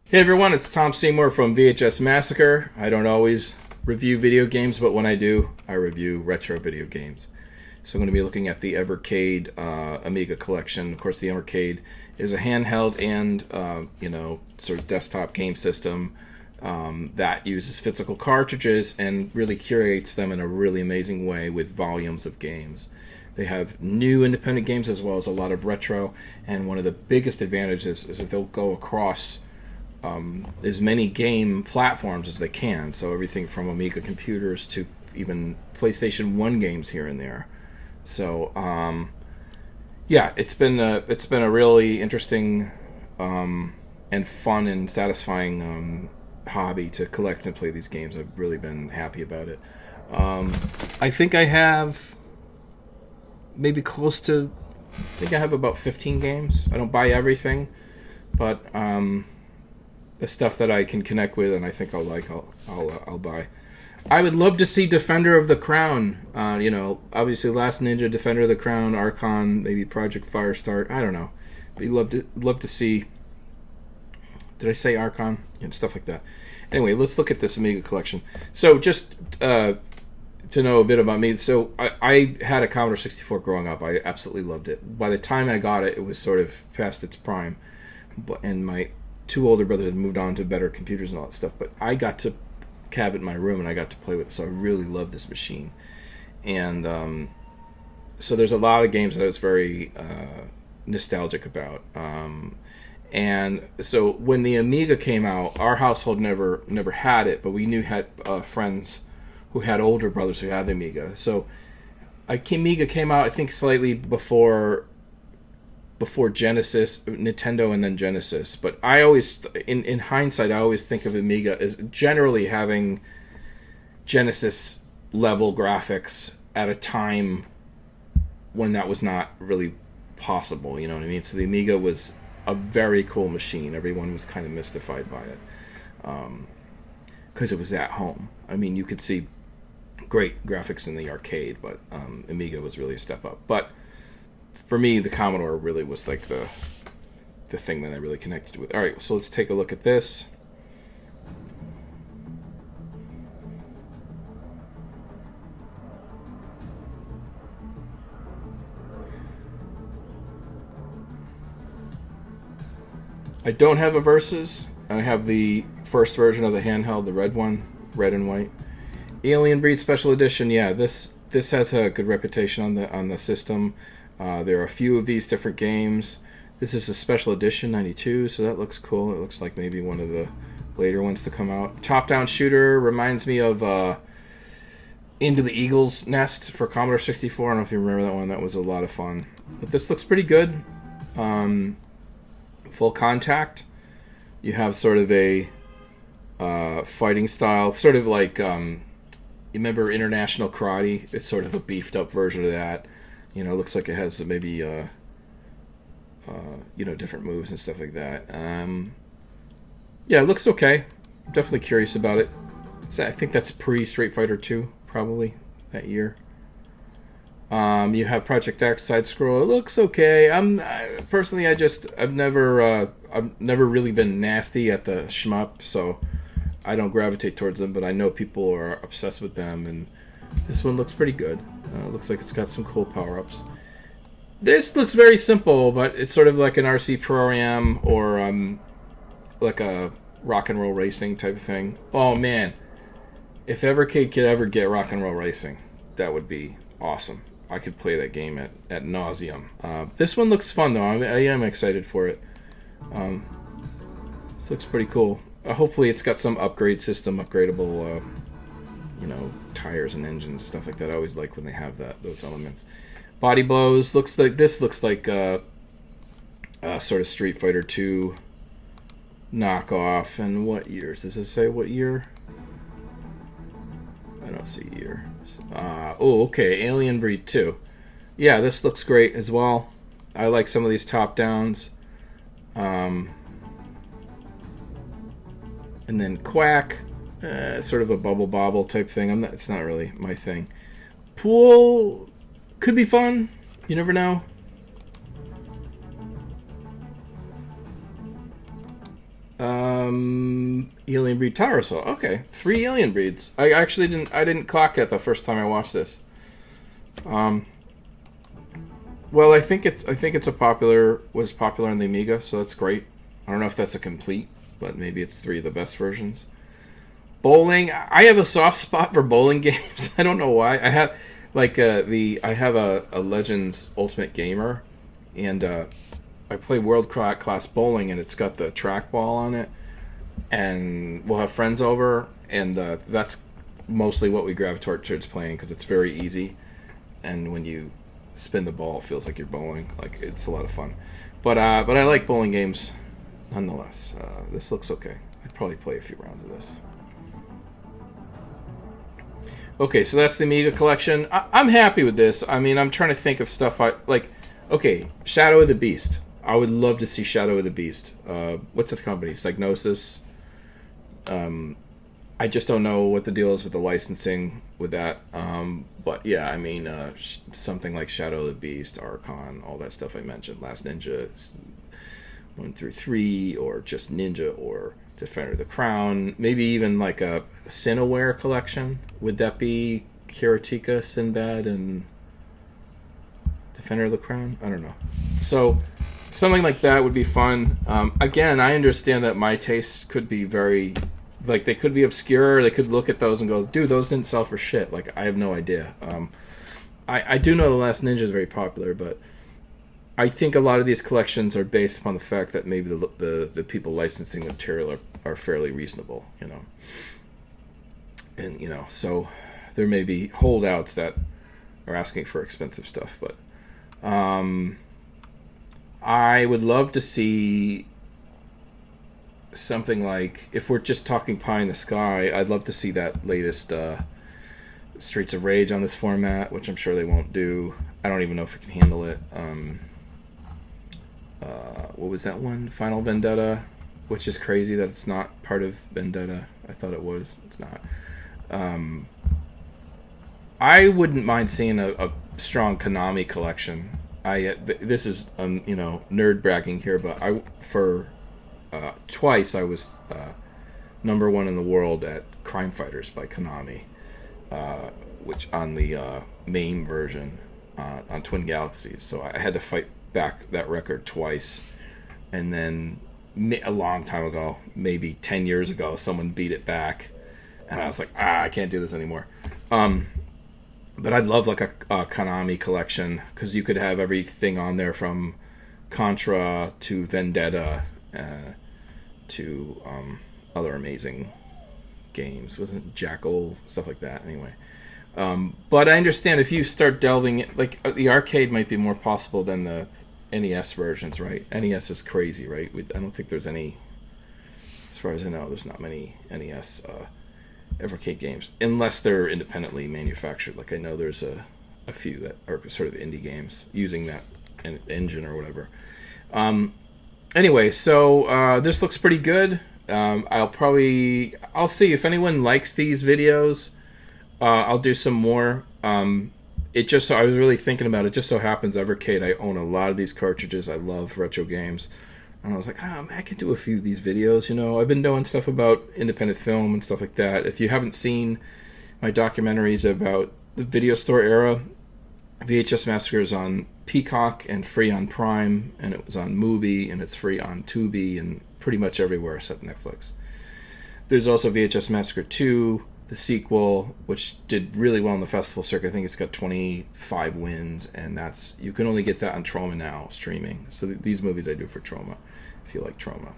Hey everyone, it's Tom Seymour from VHS Massacre. I don't always review video games, but when I do, I review retro video games. So I'm going to be looking at the Evercade Amiga collection. Of course, the Evercade is a handheld and sort of desktop game system that uses physical cartridges and really curates them in a really amazing way with volumes of games. They have new independent games as well as a lot of retro, and one of the biggest advantages is that they'll go across as many game platforms as they can. So everything from Amiga computers to even PlayStation 1 games here and there. So it's been a really interesting and fun and satisfying hobby to collect and play these games. I've really been happy about it. I think I have maybe I have about 15 games. I don't buy everything, but the stuff that I can connect with and I think I'll like, I'll buy. I would love to see Defender of the Crown. Obviously Last Ninja, Defender of the Crown, Archon, maybe Project Firestart. I don't know. But you'd love to see. Did I say Archon? And stuff like that. Anyway, let's look at this Amiga collection. So just to know a bit about me. So I had a Commodore 64 growing up. I absolutely loved it. By the time I got it, it was sort of past its prime. And my two older brothers had moved on to better computers and all that stuff, but I got to have it in my room and I got to play with it, so I really loved this machine. And so there's a lot of games that I was very nostalgic about. And so when the Amiga came out, our household never had it, but we had friends who had older brothers who had the Amiga. So Amiga came out, I think, slightly before Genesis, Nintendo, and then Genesis. But I always, in hindsight, I always think of Amiga as generally having Genesis level graphics at a time when that was not really possible. You know what I mean? So the Amiga was a very cool machine. Everyone was kind of mystified by it because it was at home. I mean, you could see great graphics in the arcade, but Amiga was really a step up. But for me, the Commodore really was like the thing that I really connected with. All right, so let's take a look at this. I don't have a Versus. I have the first version of the handheld, the red one, red and white. Alien Breed Special Edition. Yeah, this has a good reputation on the system. There are a few of these different games. This is a special edition, 92, so that looks cool. It looks like maybe one of the later ones to come out. Top-down shooter reminds me of Into the Eagle's Nest for Commodore 64. I don't know if you remember that one. That was a lot of fun. But this looks pretty good. Full contact. You have sort of a fighting style, sort of like, you remember International Karate? It's sort of a beefed-up version of that. It looks like it has maybe, different moves and stuff like that. Yeah, it looks okay. I'm definitely curious about it. I think that's pre-Street Fighter 2, probably, that year. You have Project X side-scroll. It looks okay. I've never really been nasty at the shmup, so I don't gravitate towards them, but I know people are obsessed with them, and this one looks pretty good. Looks like it's got some cool power-ups. This looks very simple, but it's sort of like an RC Pro-Am or like a rock and roll racing type of thing. Oh man, if Evercade could ever get rock and roll racing, that would be awesome. I could play that game at nauseum. This one looks fun though. I am excited for it. This looks pretty cool. Hopefully it's got some upgrade system, upgradable tires and engines, stuff like that. I always like when they have those elements. Body blows. Looks like sort of Street Fighter 2 knockoff. And what years? Does it say what year? I don't see year. Okay. Alien Breed 2. Yeah, this looks great as well. I like some of these top downs. And then Quack. Sort of a bubble bobble type thing. It's not really my thing. Pool Could be fun. You never know. Alien breed Tyrosaur. Okay, 3 alien breeds. I actually didn't clock it the first time I watched this. Well, I think it's was popular on the Amiga, so that's great. I don't know if that's a complete, but maybe it's 3 of the best versions. Bowling. I have a soft spot for bowling games. I don't know why. I have a Legends Ultimate Gamer, and I play world class bowling, and it's got the trackball on it, and we'll have friends over, and that's mostly what we gravitate towards playing because it's very easy, and when you spin the ball, it feels like you're bowling. Like, it's a lot of fun, but I like bowling games nonetheless. This looks okay. I'd probably play a few rounds of this. Okay, so that's the Amiga collection. I'm happy with this. I mean, I'm trying to think of stuff I like. Okay, Shadow of the Beast. I would love to see Shadow of the Beast. What's the company? Psygnosis. I just don't know what the deal is with the licensing with that. But yeah, I mean, something like Shadow of the Beast, Archon, all that stuff I mentioned. Last Ninja 1 through 3, or just Ninja, or Defender of the Crown. Maybe even like a Cineware collection. Would that be Karateka, Sinbad, and Defender of the Crown? I don't know. So something like that would be fun. Again, I understand that my taste could be very, like, they could be obscure. They could look at those and go, dude, those didn't sell for shit. Like, I have no idea. I do know The Last Ninja is very popular, but I think a lot of these collections are based upon the fact that maybe the people licensing the material are fairly reasonable, you know. And, you know, so there may be holdouts that are asking for expensive stuff, but I would love to see something like, if we're just talking pie in the sky, I'd love to see that latest Streets of Rage on this format, which I'm sure they won't do. I don't even know if it can handle it. What was that one? Final Vendetta, which is crazy that it's not part of Vendetta. I thought it was. It's not. I wouldn't mind seeing a strong Konami collection. This is you know, nerd bragging here, but twice I was #1 in the world at Crime Fighters by Konami, which on the MAME version on Twin Galaxies. So I had to fight back that record twice, and then a long time ago, maybe 10 years ago, someone beat it back, and I was like, I can't do this anymore. But I'd love like a Konami collection, because you could have everything on there from Contra to Vendetta to other amazing games. Wasn't Jackal, stuff like that, anyway. But I understand if you start delving, like, the arcade might be more possible than the NES versions, right? NES is crazy, right? I don't think there's any, as far as I know, there's not many NES Evercade games, unless they're independently manufactured. Like, I know there's a few that are sort of indie games using that engine or whatever. Anyway, so this looks pretty good. I'll see if anyone likes these videos. I'll do some more. I was really thinking about it. Just so happens Evercade, I own a lot of these cartridges. I love retro games. And I was like, man, I can do a few of these videos. You know, I've been doing stuff about independent film and stuff like that. If you haven't seen my documentaries about the video store era, VHS Massacre is on Peacock and free on Prime, and it was on Mubi, and it's free on Tubi, and pretty much everywhere except Netflix. There's also VHS Massacre 2, the sequel, which did really well in the festival circuit. I think it's got 25 wins, and you can only get that on Troma now, streaming. So these movies I do for Troma, if you like Troma.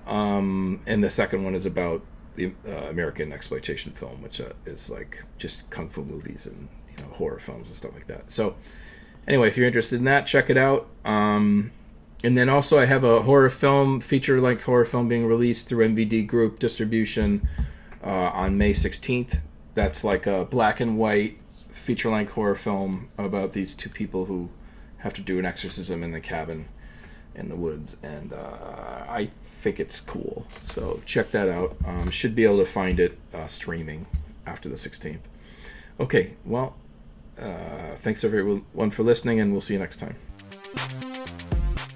And the second one is about the American exploitation film, which is like just kung fu movies and, you know, horror films and stuff like that. So anyway, if you're interested in that, check it out. And then also I have a horror film, feature-length horror film being released through MVD Group Distribution on May 16th. That's like a black and white feature-length horror film about these two people who have to do an exorcism in the cabin in the woods, and I think it's cool. So check that out. Should be able to find it streaming after the 16th. Okay, well, Thanks everyone for listening, and we'll see you next time.